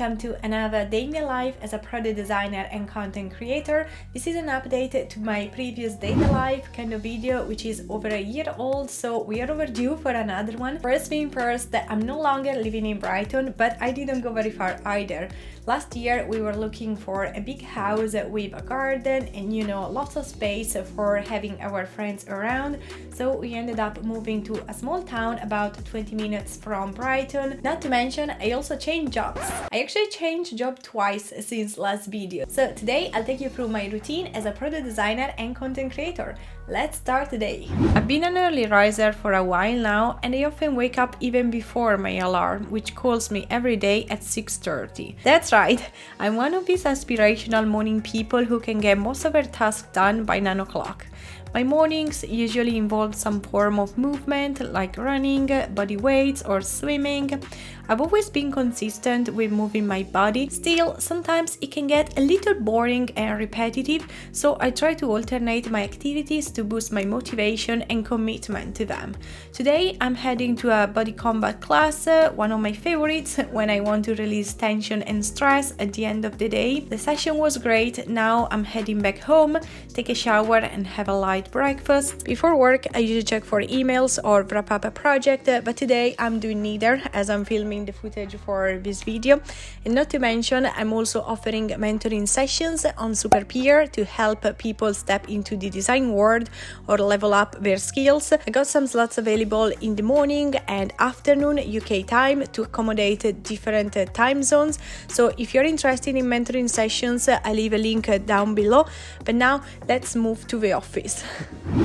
welcome to another day in my life as a product designer and content creator. This is an update to my previous day in the life kind of video, which is over a year old, so we are overdue for another one. First thing first, I'm no longer living in Brighton, but I didn't go very far either. Last year we were looking for a big house with a garden and lots of space for having our friends around, so we ended up moving to a small town about 20 minutes from Brighton. Not to mention, I also changed jobs. I actually changed job twice since last video. So today I'll take you through my routine as a product designer and content creator. Let's start the day. I've been an early riser for a while now, and I often wake up even before my alarm, which calls me every day at 6:30. That's right, I'm one of these aspirational morning people who can get most of their tasks done by 9 o'clock. My mornings usually involve some form of movement like running, body weights, or swimming. I've always been consistent with moving my body. Still, sometimes it can get a little boring and repetitive, so I try to alternate my activities to boost my motivation and commitment to them. Today, I'm heading to a body combat class, one of my favorites when I want to release tension and stress at the end of the day. The session was great. Now I'm heading back home, take a shower, and have a light breakfast. Before work, I usually check for emails or wrap up a project, but today I'm doing neither as I'm filming the footage for this video. And not to mention, I'm also offering mentoring sessions on Superpeer to help people step into the design world or level up their skills. I got some slots available in the morning and afternoon UK time to accommodate different time zones. So if you're interested in mentoring sessions, I'll leave a link down below. But now let's move to the office.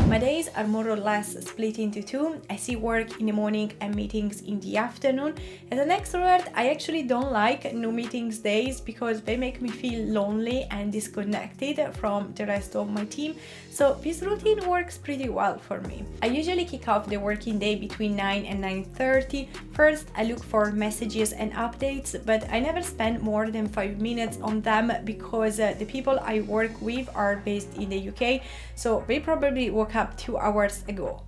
My days are more or less split into two. I see work in the morning and meetings in the afternoon. As an extrovert, I actually don't like no meetings days because they make me feel lonely and disconnected from the rest of my team. So this routine works pretty well for me. I usually kick off the working day between 9 and 9:30. First, I look for messages and updates, but I never spend more than 5 minutes on them because the people I work with are based in the UK, so they probably woke up 2 hours ago.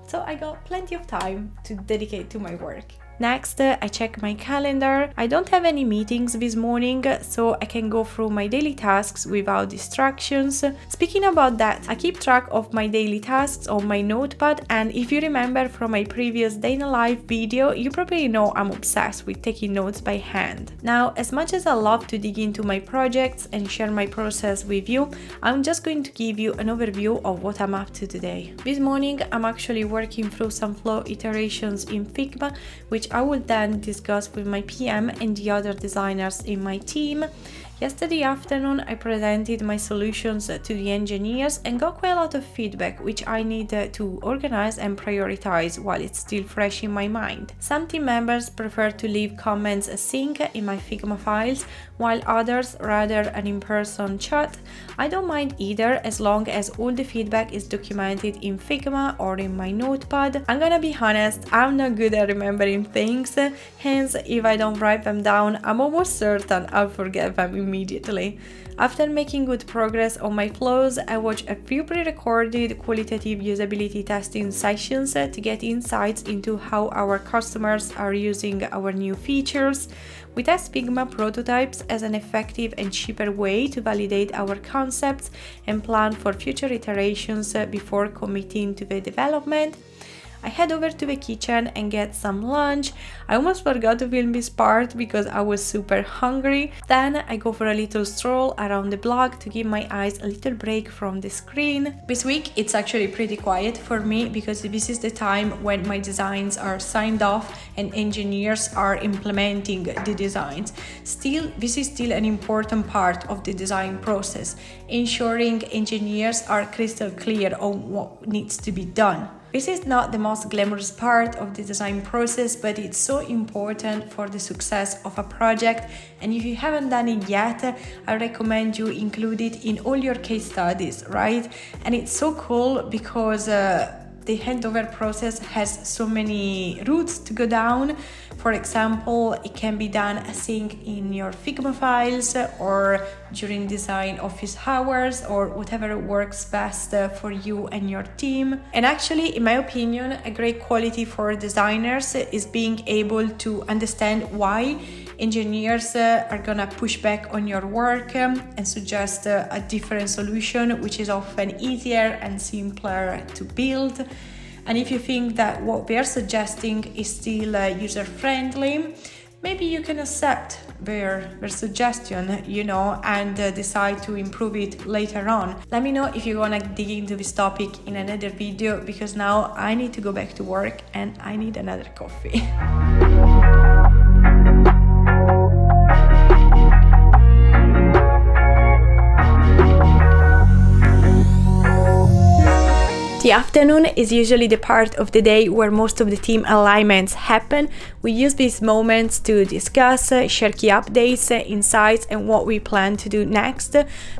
So I got plenty of time to dedicate to my work. Next, I check my calendar. I don't have any meetings this morning, so I can go through my daily tasks without distractions. Speaking about that, I keep track of my daily tasks on my notepad, and if you remember from my previous day in a life video, you probably know I'm obsessed with taking notes by hand. Now, as much as I love to dig into my projects and share my process with you, I'm just going to give you an overview of what I'm up to today. This morning, I'm actually working through some flow iterations in Figma, which I will then discuss with my PM and the other designers in my team. Yesterday afternoon, I presented my solutions to the engineers and got quite a lot of feedback, which I need to organize and prioritize while it's still fresh in my mind. Some team members prefer to leave comments async in my Figma files, while others rather an in-person chat. I don't mind either as long as all the feedback is documented in Figma or in my notepad. I'm gonna be honest, I'm not good at remembering things, hence if I don't write them down, I'm almost certain I'll forget them immediately. After making good progress on my flows, I watch a few pre-recorded qualitative usability testing sessions to get insights into how our customers are using our new features. We test Figma prototypes as an effective and cheaper way to validate our concepts and plan for future iterations before committing to the development. I head over to the kitchen and get some lunch. I almost forgot to film this part because I was super hungry. Then I go for a little stroll around the block to give my eyes a little break from the screen. This week it's actually pretty quiet for me because this is the time when my designs are signed off and engineers are implementing the designs. Still, this is still an important part of the design process, ensuring engineers are crystal clear on what needs to be done. This is not the most glamorous part of the design process, but it's so important for the success of a project, and if you haven't done it yet, I recommend you include it in all your case studies, right? And it's so cool because the handover process has so many routes to go down. For example, it can be done async in your Figma files or during design office hours or whatever works best for you and your team. And actually, in my opinion, a great quality for designers is being able to understand why engineers are gonna push back on your work and suggest a different solution, which is often easier and simpler to build. And if you think that what they're suggesting is still user-friendly, maybe you can accept their suggestion, and decide to improve it later on. Let me know if you wanna dig into this topic in another video, because now I need to go back to work and I need another coffee. The afternoon is usually the part of the day where most of the team alignments happen. We use these moments to discuss, share key updates, insights, and what we plan to do next.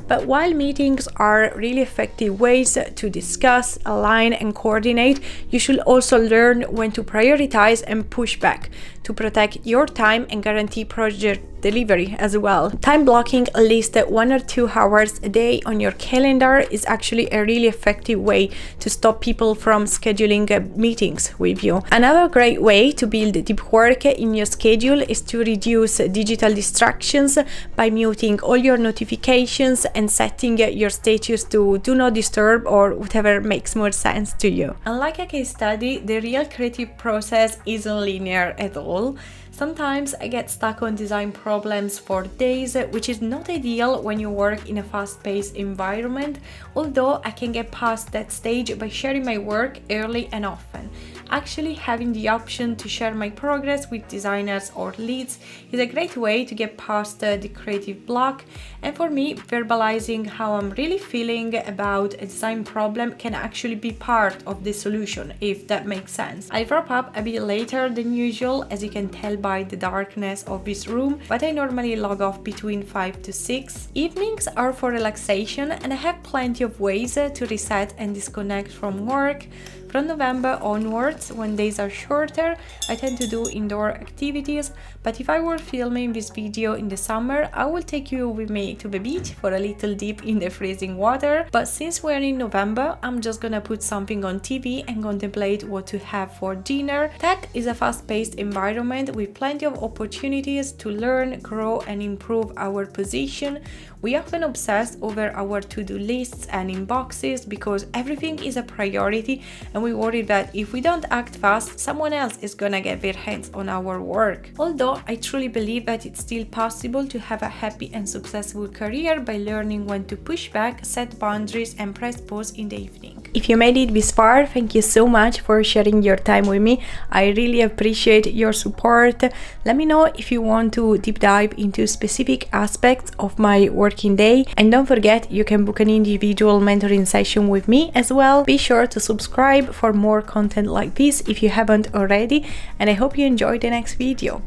But while meetings are really effective ways to discuss, align, and coordinate, you should also learn when to prioritize and push back to protect your time and guarantee project delivery as well. Time blocking at least 1 or 2 hours a day on your calendar is actually a really effective way to stop people from scheduling meetings with you. Another great way to build deep work in your schedule is to reduce digital distractions by muting all your notifications and setting your status to do not disturb or whatever makes more sense to you. Unlike a case study, the real creative process isn't linear at all. Sometimes I get stuck on design problems for days, which is not ideal when you work in a fast-paced environment, although I can get past that stage by sharing my work early and often. Actually, having the option to share my progress with designers or leads is a great way to get past the creative block, and for me, verbalizing how I'm really feeling about a design problem can actually be part of the solution, if that makes sense. I wrap up a bit later than usual, as you can tell by the darkness of this room, but I normally log off between 5 to 6. Evenings are for relaxation, and I have plenty of ways to reset and disconnect from work. From November onwards, when days are shorter, I tend to do indoor activities, but if I were filming this video in the summer, I will take you with me to the beach for a little dip in the freezing water. But since we're in November, I'm just gonna put something on TV and contemplate what to have for dinner. Tech is a fast-paced environment with plenty of opportunities to learn, grow, and improve our position. We often obsess over our to-do lists and inboxes because everything is a priority, and we worry that if we don't act fast, someone else is gonna get their hands on our work. Although I truly believe that it's still possible to have a happy and successful career by learning when to push back, set boundaries, and press pause in the evening. If you made it this far, thank you so much for sharing your time with me. I really appreciate your support. Let me know if you want to deep dive into specific aspects of my working day, and don't forget you can book an individual mentoring session with me as well. Be sure to subscribe for more content like this if you haven't already, and I hope you enjoy the next video.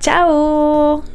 Ciao!